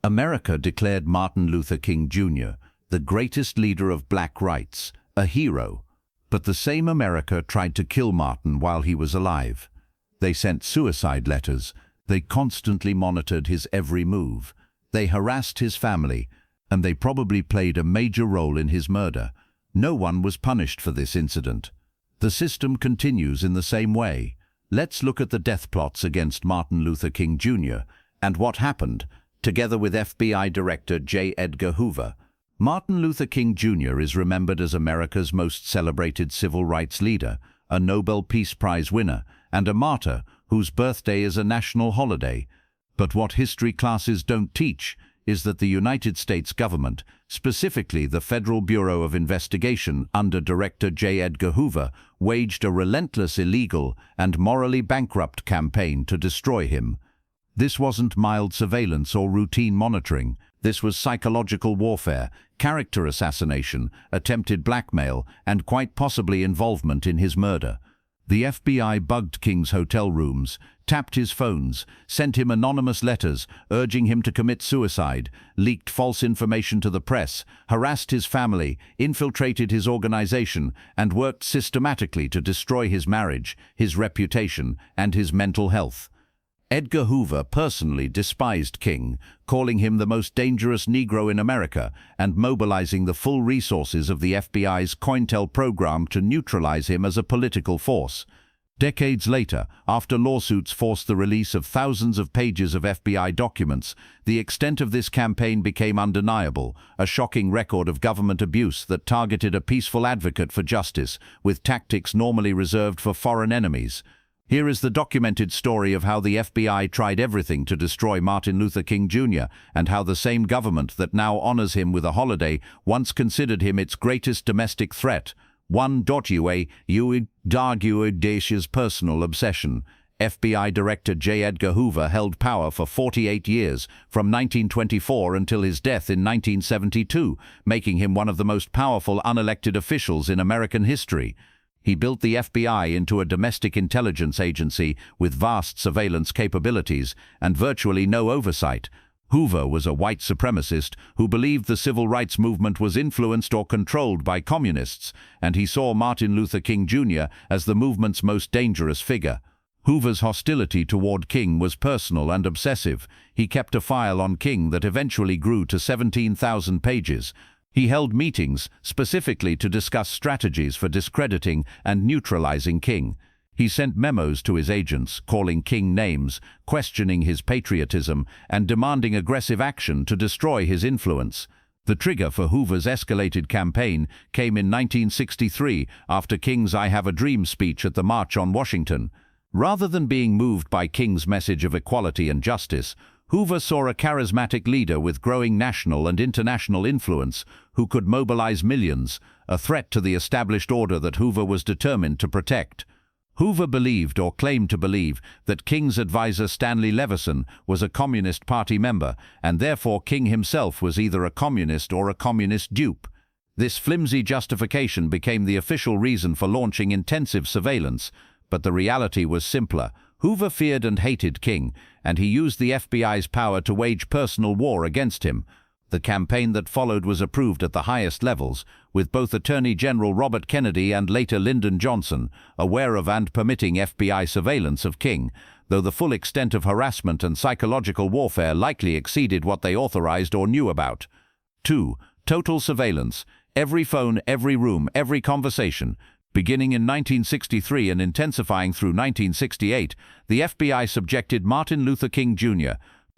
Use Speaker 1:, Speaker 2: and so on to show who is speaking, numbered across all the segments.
Speaker 1: America declared Martin Luther King Jr. the greatest leader of black rights, a hero. But the same America tried to kill Martin while he was alive. They sent suicide letters. They constantly monitored his every move. They harassed his family, and they probably played a major role in his murder. No one was punished for this incident. The system continues in the same way. Let's look at the death plots against Martin Luther King Jr. and what happened, together with FBI Director J. Edgar Hoover. Martin Luther King Jr. is remembered as America's most celebrated civil rights leader, a Nobel Peace Prize winner, and a martyr whose birthday is a national holiday. But what history classes don't teach is that the United States government, specifically the Federal Bureau of Investigation under Director J. Edgar Hoover, waged a relentless, illegal, and morally bankrupt campaign to destroy him. This wasn't mild surveillance or routine monitoring. This was psychological warfare, character assassination, attempted blackmail, and quite possibly involvement in his murder. The FBI bugged King's hotel rooms, tapped his phones, sent him anonymous letters urging him to commit suicide, leaked false information to the press, harassed his family, infiltrated his organization, and worked systematically to destroy his marriage, his reputation, and his mental health. Edgar Hoover personally despised King, calling him the most dangerous Negro in America and mobilizing the full resources of the FBI's COINTELPRO program to neutralize him as a political force. Decades later, after lawsuits forced the release of thousands of pages of FBI documents, the extent of this campaign became undeniable, a shocking record of government abuse that targeted a peaceful advocate for justice with tactics normally reserved for foreign enemies. Here is the documented story of how the FBI tried everything to destroy Martin Luther King Jr. and how the same government that now honors him with a holiday once considered him its greatest domestic threat. 1.ua Audacious personal obsession. FBI Director J. Edgar Hoover held power for 48 years, from 1924 until his death in 1972, making him one of the most powerful unelected officials in American history. He built the FBI into a domestic intelligence agency with vast surveillance capabilities and virtually no oversight. Hoover was a white supremacist who believed the civil rights movement was influenced or controlled by communists, and he saw Martin Luther King Jr. as the movement's most dangerous figure. Hoover's hostility toward King was personal and obsessive. He kept a file on King that eventually grew to 17,000 pages. He held meetings specifically to discuss strategies for discrediting and neutralizing King. He sent memos to his agents, calling King names, questioning his patriotism, and demanding aggressive action to destroy his influence. The trigger for Hoover's escalated campaign came in 1963 after King's "I Have a Dream" speech at the March on Washington. Rather than being moved by King's message of equality and justice, Hoover saw a charismatic leader with growing national and international influence who could mobilize millions, a threat to the established order that Hoover was determined to protect. Hoover believed, or claimed to believe, that King's advisor Stanley Levison was a Communist Party member, and therefore King himself was either a communist or a communist dupe. This flimsy justification became the official reason for launching intensive surveillance, but the reality was simpler. Hoover feared and hated King, and he used the FBI's power to wage personal war against him. The campaign that followed was approved at the highest levels, with both Attorney General Robert Kennedy and later Lyndon Johnson aware of and permitting FBI surveillance of King, though the full extent of harassment and psychological warfare likely exceeded what they authorized or knew about. 2. Total surveillance. Every phone, every room, every conversation. Beginning in 1963 and intensifying through 1968, the FBI subjected Martin Luther King Jr.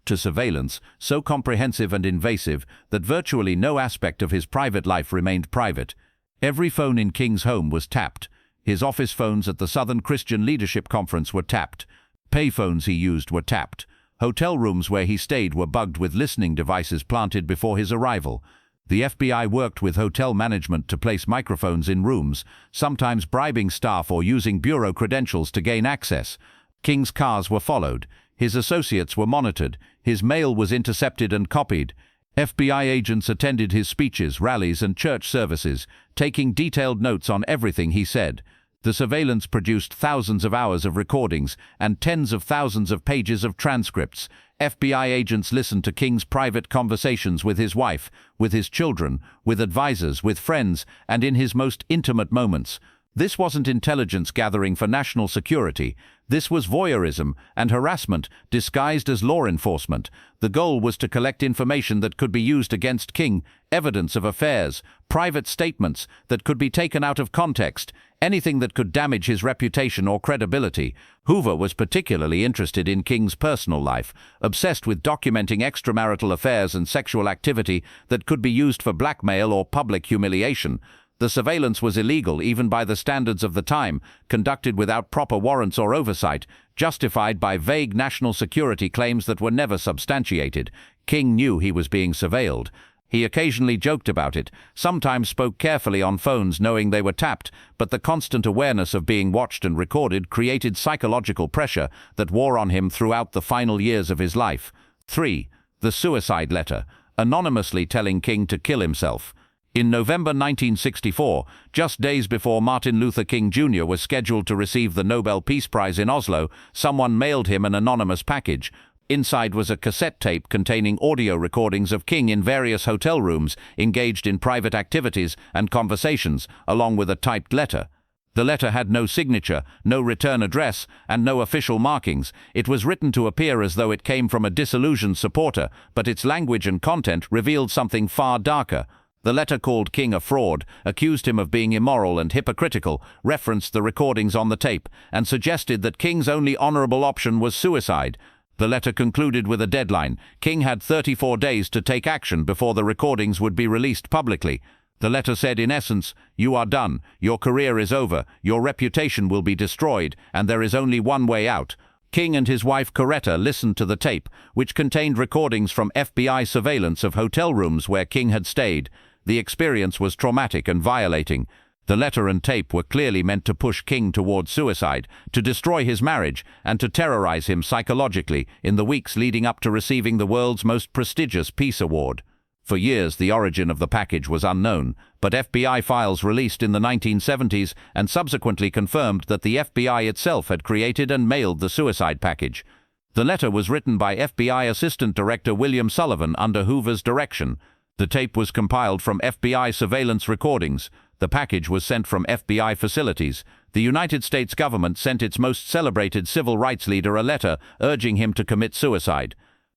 Speaker 1: to surveillance so comprehensive and invasive that virtually no aspect of his private life remained private. Every phone in King's home was tapped. His office phones at the Southern Christian Leadership Conference were tapped. Payphones he used were tapped. Hotel rooms where he stayed were bugged with listening devices planted before his arrival. The FBI worked with hotel management to place microphones in rooms, sometimes bribing staff or using bureau credentials to gain access. King's cars were followed. His associates were monitored. His mail was intercepted and copied. FBI agents attended his speeches, rallies, and church services, taking detailed notes on everything he said. The surveillance produced thousands of hours of recordings and tens of thousands of pages of transcripts. FBI agents listened to King's private conversations with his wife, with his children, with advisors, with friends, and in his most intimate moments. This wasn't intelligence gathering for national security. This was voyeurism and harassment disguised as law enforcement. The goal was to collect information that could be used against King, evidence of affairs, private statements that could be taken out of context, anything that could damage his reputation or credibility. Hoover was particularly interested in King's personal life, obsessed with documenting extramarital affairs and sexual activity that could be used for blackmail or public humiliation. The surveillance was illegal even by the standards of the time, conducted without proper warrants or oversight, justified by vague national security claims that were never substantiated. King knew he was being surveilled. He occasionally joked about it, sometimes spoke carefully on phones knowing they were tapped, but the constant awareness of being watched and recorded created psychological pressure that wore on him throughout the final years of his life. 3. The suicide letter, anonymously telling King to kill himself. In November 1964, just days before Martin Luther King Jr. was scheduled to receive the Nobel Peace Prize in Oslo, someone mailed him an anonymous package. Inside was a cassette tape containing audio recordings of King in various hotel rooms, engaged in private activities and conversations, along with a typed letter. The letter had no signature, no return address, and no official markings. It was written to appear as though it came from a disillusioned supporter, but its language and content revealed something far darker. The letter called King a fraud, accused him of being immoral and hypocritical, referenced the recordings on the tape, and suggested that King's only honorable option was suicide. The letter concluded with a deadline. King had 34 days to take action before the recordings would be released publicly. The letter said, in essence, "You are done, your career is over, your reputation will be destroyed, and there is only one way out." King and his wife Coretta listened to the tape, which contained recordings from FBI surveillance of hotel rooms where King had stayed. The experience was traumatic and violating. The letter and tape were clearly meant to push King toward suicide, to destroy his marriage, and to terrorize him psychologically in the weeks leading up to receiving the world's most prestigious peace award. For years, the origin of the package was unknown, but FBI files released in the 1970s and subsequently confirmed that the FBI itself had created and mailed the suicide package. The letter was written by FBI Assistant Director William Sullivan under Hoover's direction. The tape was compiled from FBI surveillance recordings. The package was sent from FBI facilities. The United States government sent its most celebrated civil rights leader a letter urging him to commit suicide.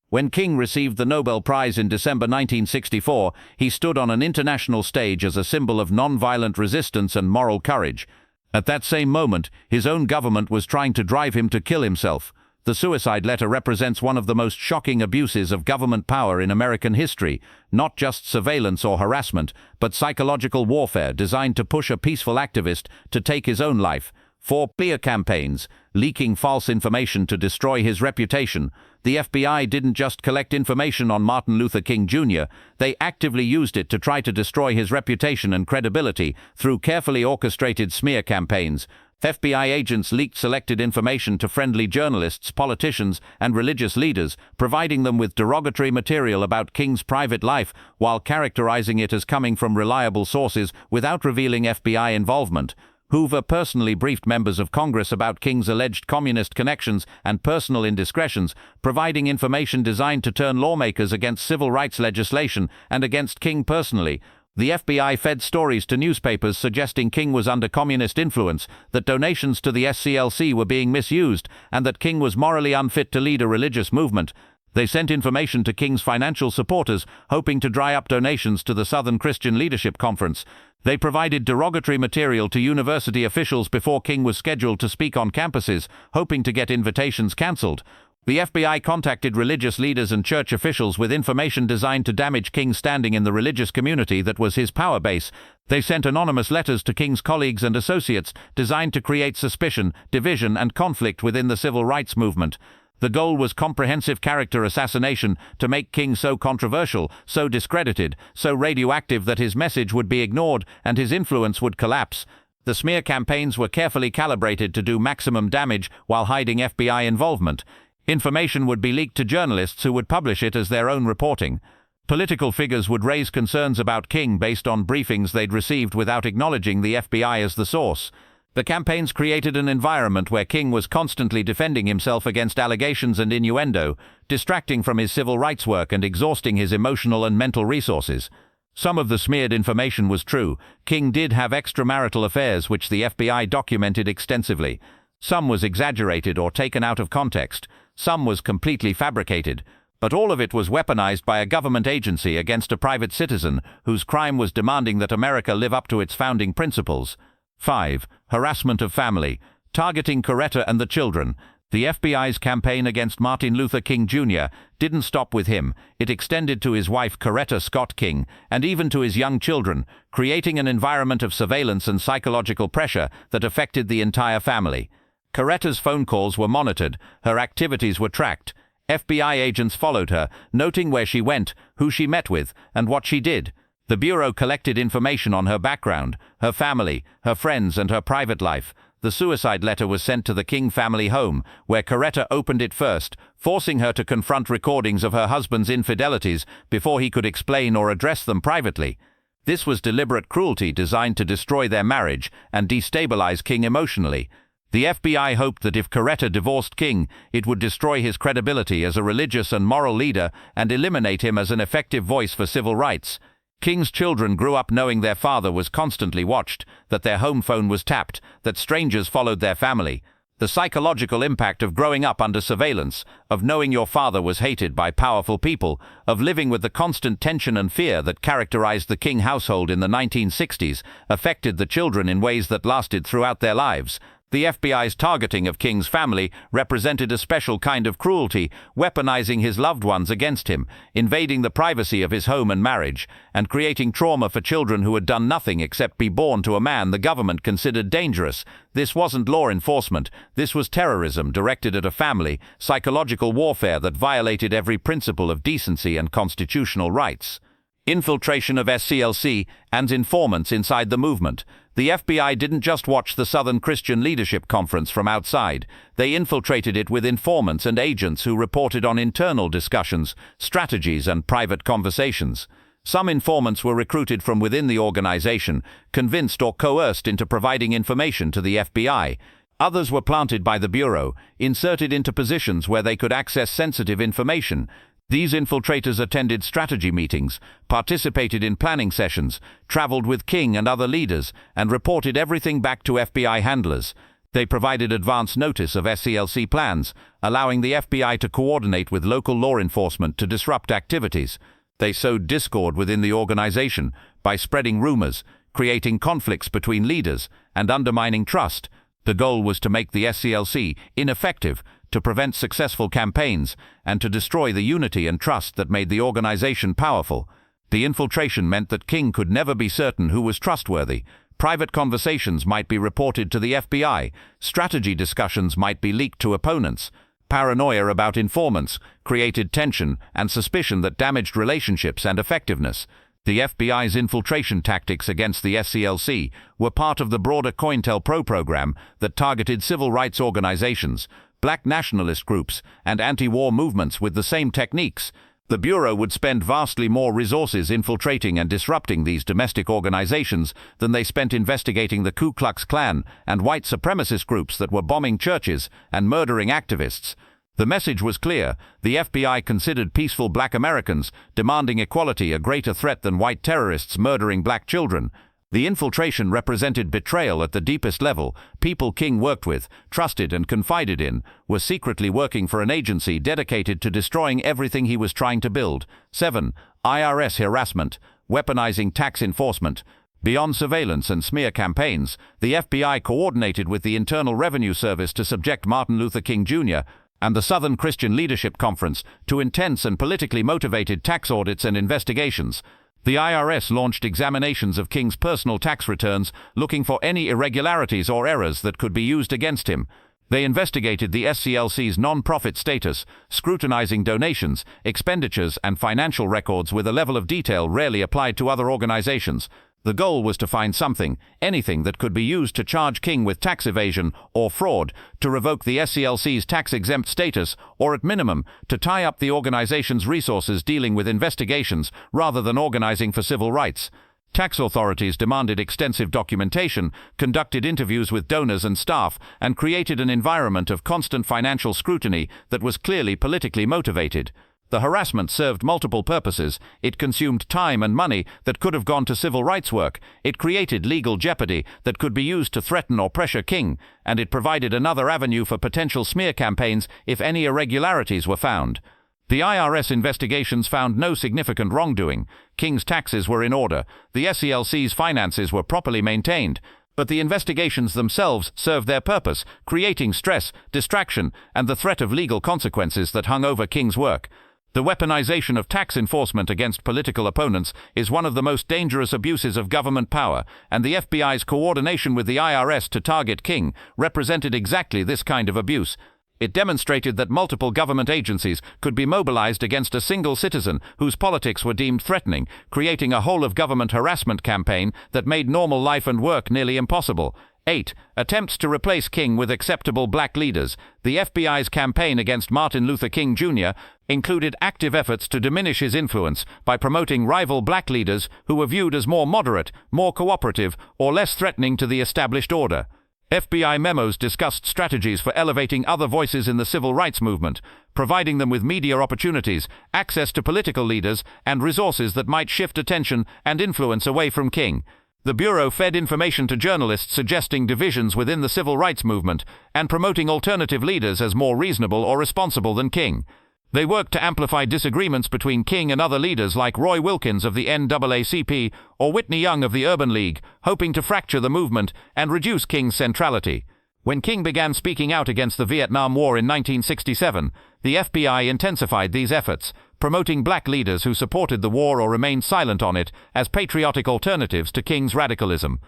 Speaker 1: When King received the Nobel Prize in December 1964, he stood on an international stage as a symbol of nonviolent resistance and moral courage. At that same moment, his own government was trying to drive him to kill himself. The suicide letter represents one of the most shocking abuses of government power in American history, not just surveillance or harassment, but psychological warfare designed to push a peaceful activist to take his own life. 4 clear campaigns, leaking false information to destroy his reputation. The FBI didn't just collect information on Martin Luther King Jr., they actively used it to try to destroy his reputation and credibility through carefully orchestrated smear campaigns. FBI agents leaked selected information to friendly journalists, politicians, and religious leaders, providing them with derogatory material about King's private life while characterizing it as coming from reliable sources without revealing FBI involvement. Hoover personally briefed members of Congress about King's alleged communist connections and personal indiscretions, providing information designed to turn lawmakers against civil rights legislation and against King personally. The FBI fed stories to newspapers suggesting King was under communist influence, that donations to the SCLC were being misused, and that King was morally unfit to lead a religious movement. They sent information to King's financial supporters, hoping to dry up donations to the Southern Christian Leadership Conference. They provided derogatory material to university officials before King was scheduled to speak on campuses, hoping to get invitations cancelled. The FBI contacted religious leaders and church officials with information designed to damage King's standing in the religious community that was his power base. They sent anonymous letters to King's colleagues and associates designed to create suspicion, division, and conflict within the civil rights movement. The goal was comprehensive character assassination to make King so controversial, so discredited, so radioactive that his message would be ignored and his influence would collapse. The smear campaigns were carefully calibrated to do maximum damage while hiding FBI involvement. Information would be leaked to journalists who would publish it as their own reporting. Political figures would raise concerns about King based on briefings they'd received without acknowledging the FBI as the source. The campaigns created an environment where King was constantly defending himself against allegations and innuendo, distracting from his civil rights work and exhausting his emotional and mental resources. Some of the smeared information was true. King did have extramarital affairs which the FBI documented extensively. Some was exaggerated or taken out of context. Some was completely fabricated. But all of it was weaponized by a government agency against a private citizen whose crime was demanding that America live up to its founding principles. 5. Harassment of family. Targeting Coretta and the children. The FBI's campaign against Martin Luther King Jr. didn't stop with him. It extended to his wife Coretta Scott King, and even to his young children, creating an environment of surveillance and psychological pressure that affected the entire family. Coretta's phone calls were monitored, her activities were tracked. FBI agents followed her, noting where she went, who she met with, and what she did. The Bureau collected information on her background, her family, her friends, and her private life. The suicide letter was sent to the King family home, where Coretta opened it first, forcing her to confront recordings of her husband's infidelities before he could explain or address them privately. This was deliberate cruelty designed to destroy their marriage and destabilize King emotionally. The FBI hoped that if Coretta divorced King, it would destroy his credibility as a religious and moral leader and eliminate him as an effective voice for civil rights. King's children grew up knowing their father was constantly watched, that their home phone was tapped, that strangers followed their family. The psychological impact of growing up under surveillance, of knowing your father was hated by powerful people, of living with the constant tension and fear that characterized the King household in the 1960s, affected the children in ways that lasted throughout their lives. The FBI's targeting of King's family represented a special kind of cruelty, weaponizing his loved ones against him, invading the privacy of his home and marriage, and creating trauma for children who had done nothing except be born to a man the government considered dangerous. This wasn't law enforcement, this was terrorism directed at a family, psychological warfare that violated every principle of decency and constitutional rights. Infiltration of SCLC and informants inside the movement. The FBI didn't just watch the Southern Christian Leadership Conference from outside. They infiltrated it with informants and agents who reported on internal discussions, strategies, and private conversations. Some informants were recruited from within the organization, convinced or coerced into providing information to the FBI. Others were planted by the Bureau, inserted into positions where they could access sensitive information. These infiltrators attended strategy meetings, participated in planning sessions, traveled with King and other leaders, and reported everything back to FBI handlers. They provided advance notice of SCLC plans, allowing the FBI to coordinate with local law enforcement to disrupt activities. They sowed discord within the organization by spreading rumors, creating conflicts between leaders, and undermining trust. The goal was to make the SCLC ineffective, to prevent successful campaigns, and to destroy the unity and trust that made the organization powerful. The infiltration meant that King could never be certain who was trustworthy. Private conversations might be reported to the FBI. Strategy discussions might be leaked to opponents. Paranoia about informants created tension and suspicion that damaged relationships and effectiveness. The FBI's infiltration tactics against the SCLC were part of the broader COINTELPRO program that targeted civil rights organizations, black nationalist groups, and anti-war movements with the same techniques. The Bureau would spend vastly more resources infiltrating and disrupting these domestic organizations than they spent investigating the Ku Klux Klan and white supremacist groups that were bombing churches and murdering activists. The message was clear. The FBI considered peaceful black Americans demanding equality a greater threat than white terrorists murdering black children. The infiltration represented betrayal at the deepest level. People King worked with, trusted and confided in, were secretly working for an agency dedicated to destroying everything he was trying to build. 7. IRS harassment, weaponizing tax enforcement. Beyond surveillance and smear campaigns, the FBI coordinated with the Internal Revenue Service to subject Martin Luther King Jr. and the Southern Christian Leadership Conference to intense and politically motivated tax audits and investigations. The IRS launched examinations of King's personal tax returns, looking for any irregularities or errors that could be used against him. They investigated the SCLC's non-profit status, scrutinizing donations, expenditures, and financial records with a level of detail rarely applied to other organizations. The goal was to find something, anything that could be used to charge King with tax evasion or fraud, to revoke the SCLC's tax-exempt status, or at minimum, to tie up the organization's resources dealing with investigations rather than organizing for civil rights.
Speaker 2: Tax authorities demanded extensive documentation, conducted interviews with donors and staff, and created an environment of constant financial scrutiny that was clearly politically motivated. The harassment served multiple purposes. It consumed time and money that could have gone to civil rights work. It created legal jeopardy that could be used to threaten or pressure King, and it provided another avenue for potential smear campaigns if any irregularities were found. The IRS investigations found no significant wrongdoing. King's taxes were in order. The SCLC's finances were properly maintained. But the investigations themselves served their purpose, creating stress, distraction, and the threat of legal consequences that hung over King's work. The weaponization of tax enforcement against political opponents is one of the most dangerous abuses of government power, and the FBI's coordination with the IRS to target King represented exactly this kind of abuse. It demonstrated that multiple government agencies could be mobilized against a single citizen whose politics were deemed threatening, creating a whole-of-government harassment campaign that made normal life and work nearly impossible. 8. Attempts to replace King with acceptable black leaders. The FBI's campaign against Martin Luther King Jr. included active efforts to diminish his influence by promoting rival black leaders who were viewed as more moderate, more cooperative, or less threatening to the established order. FBI memos discussed strategies for elevating other voices in the civil rights movement, providing them with media opportunities, access to political leaders, and resources that might shift attention and influence away from King. The Bureau fed information to journalists suggesting divisions within the civil rights movement and promoting alternative leaders as more reasonable or responsible than King. They worked to amplify disagreements between King and other leaders like Roy Wilkins of the NAACP or Whitney Young of the Urban League, hoping to fracture the movement and reduce King's centrality. When King began speaking out against the Vietnam War in 1967, the FBI intensified these efforts, promoting black leaders who supported the war or remained silent on it as patriotic alternatives to King's radicalism.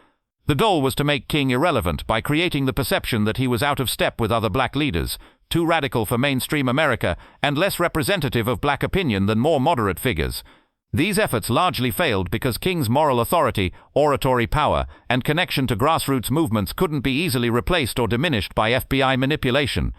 Speaker 2: The goal was to make King irrelevant by creating the perception that he was out of step with other black leaders, too radical for mainstream America, and less representative of black opinion than more moderate figures. These efforts largely failed because King's moral authority, oratory power, and connection to grassroots movements couldn't be easily replaced or diminished by FBI manipulation.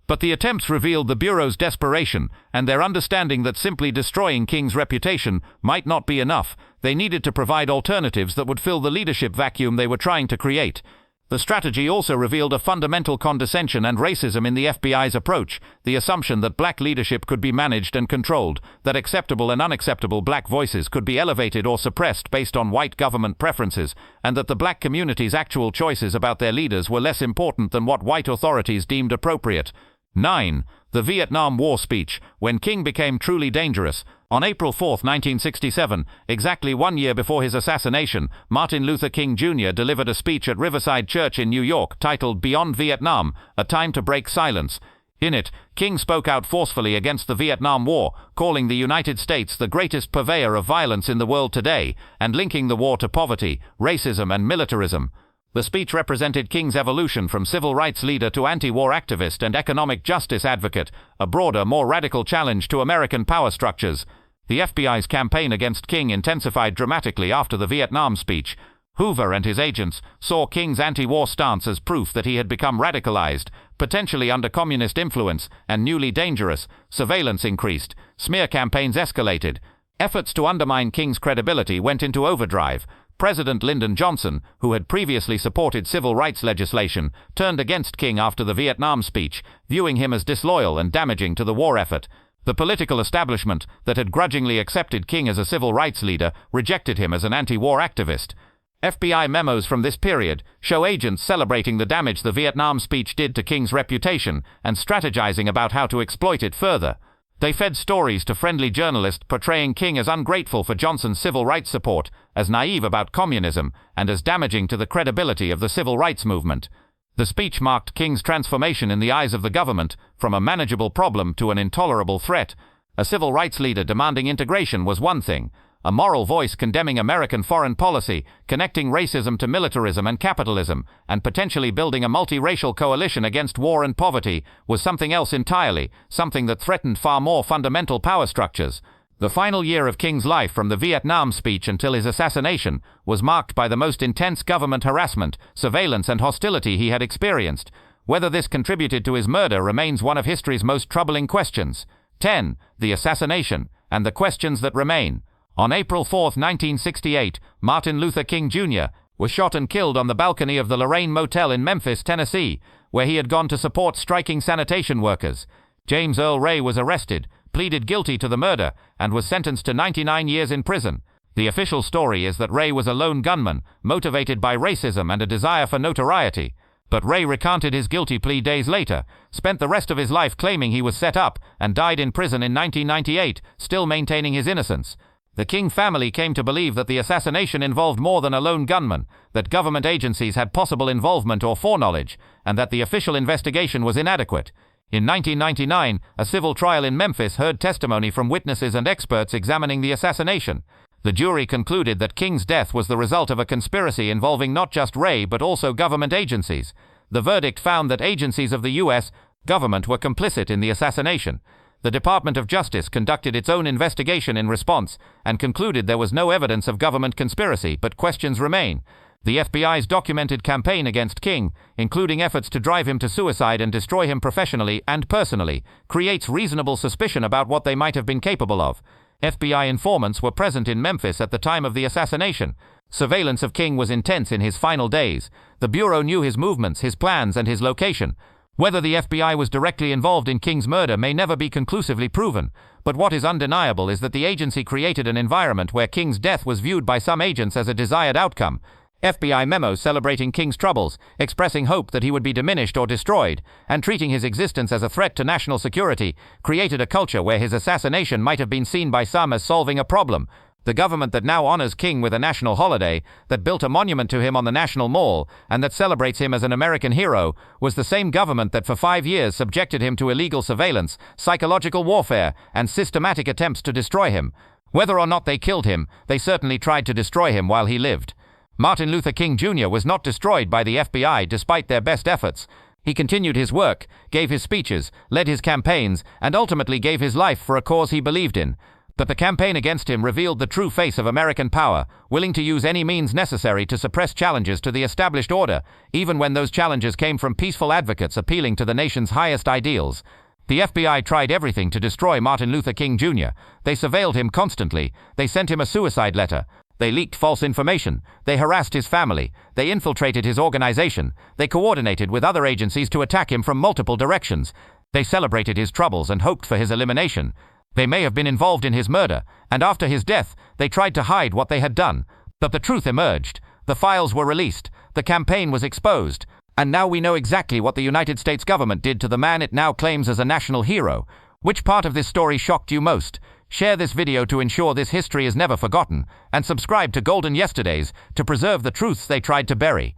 Speaker 2: But the attempts revealed the Bureau's desperation and their understanding that simply destroying King's reputation might not be enough. They needed to provide alternatives that would fill the leadership vacuum they were trying to create. The strategy also revealed a fundamental condescension and racism in the FBI's approach, the assumption that black leadership could be managed and controlled, that acceptable and unacceptable black voices could be elevated or suppressed based on white government preferences, and that the black community's actual choices about their leaders were less important than what white authorities deemed appropriate. 9. The Vietnam War speech, when King became truly dangerous. On April 4, 1967, exactly 1 year before his assassination, Martin Luther King Jr. delivered a speech at Riverside Church in New York titled Beyond Vietnam, A Time to Break Silence. In it, King spoke out forcefully against the Vietnam War, calling the United States the greatest purveyor of violence in the world today, and linking the war to poverty, racism, and militarism. The speech represented King's evolution from civil rights leader to anti-war activist and economic justice advocate, a broader, more radical challenge to American power structures. The FBI's campaign against King intensified dramatically after the Vietnam speech. Hoover and his agents saw King's anti-war stance as proof that he had become radicalized, potentially under communist influence, and newly dangerous. Surveillance increased. Smear campaigns escalated. Efforts to undermine King's credibility went into overdrive. President Lyndon Johnson, who had previously supported civil rights legislation, turned against King after the Vietnam speech, viewing him as disloyal and damaging to the war effort. The political establishment that had grudgingly accepted King as a civil rights leader rejected him as an anti-war activist. FBI memos from this period show agents celebrating the damage the Vietnam speech did to King's reputation and strategizing about how to exploit it further. They fed stories to friendly journalists portraying King as ungrateful for Johnson's civil rights support, as naive about communism, and as damaging to the credibility of the civil rights movement. The speech marked King's transformation in the eyes of the government, from a manageable problem to an intolerable threat. A civil rights leader demanding integration was one thing. A moral voice condemning American foreign policy, connecting racism to militarism and capitalism, and potentially building a multiracial coalition against war and poverty was something else entirely, something that threatened far more fundamental power structures. The final year of King's life from the Vietnam speech until his assassination was marked by the most intense government harassment, surveillance, and hostility he had experienced. Whether this contributed to his murder remains one of history's most troubling questions. 10. The assassination, and the questions that remain. On April 4, 1968, Martin Luther King Jr. was shot and killed on the balcony of the Lorraine Motel in Memphis, Tennessee, where he had gone to support striking sanitation workers. James Earl Ray was arrested, pleaded guilty to the murder, and was sentenced to 99 years in prison. The official story is that Ray was a lone gunman, motivated by racism and a desire for notoriety. But Ray recanted his guilty plea days later, spent the rest of his life claiming he was set up, and died in prison in 1998, still maintaining his innocence. The King family came to believe that the assassination involved more than a lone gunman, that government agencies had possible involvement or foreknowledge, and that the official investigation was inadequate. In 1999, a civil trial in Memphis heard testimony from witnesses and experts examining the assassination. The jury concluded that King's death was the result of a conspiracy involving not just Ray but also government agencies. The verdict found that agencies of the U.S. government were complicit in the assassination. The Department of Justice conducted its own investigation in response and concluded there was no evidence of government conspiracy, but questions remain. The FBI's documented campaign against King, including efforts to drive him to suicide and destroy him professionally and personally, creates reasonable suspicion about what they might have been capable of. FBI informants were present in Memphis at the time of the assassination. Surveillance of King was intense in his final days. The Bureau knew his movements, his plans, and his location. Whether the FBI was directly involved in King's murder may never be conclusively proven, but what is undeniable is that the agency created an environment where King's death was viewed by some agents as a desired outcome. FBI memos celebrating King's troubles, expressing hope that he would be diminished or destroyed, and treating his existence as a threat to national security, created a culture where his assassination might have been seen by some as solving a problem. The government that now honors King with a national holiday, that built a monument to him on the National Mall, and that celebrates him as an American hero, was the same government that for 5 years subjected him to illegal surveillance, psychological warfare, and systematic attempts to destroy him. Whether or not they killed him, they certainly tried to destroy him while he lived. Martin Luther King Jr. was not destroyed by the FBI despite their best efforts. He continued his work, gave his speeches, led his campaigns, and ultimately gave his life for a cause he believed in. But the campaign against him revealed the true face of American power, willing to use any means necessary to suppress challenges to the established order, even when those challenges came from peaceful advocates appealing to the nation's highest ideals. The FBI tried everything to destroy Martin Luther King Jr. They surveilled him constantly. They sent him a suicide letter. They leaked false information. They harassed his family. They infiltrated his organization. They coordinated with other agencies to attack him from multiple directions. They celebrated his troubles and hoped for his elimination. They may have been involved in his murder, and after his death, they tried to hide what they had done. But the truth emerged. The files were released. The campaign was exposed. And now we know exactly what the United States government did to the man it now claims as a national hero. Which part of this story shocked you most? Share this video to ensure this history is never forgotten, and subscribe to Golden Yesterdays to preserve the truths they tried to bury.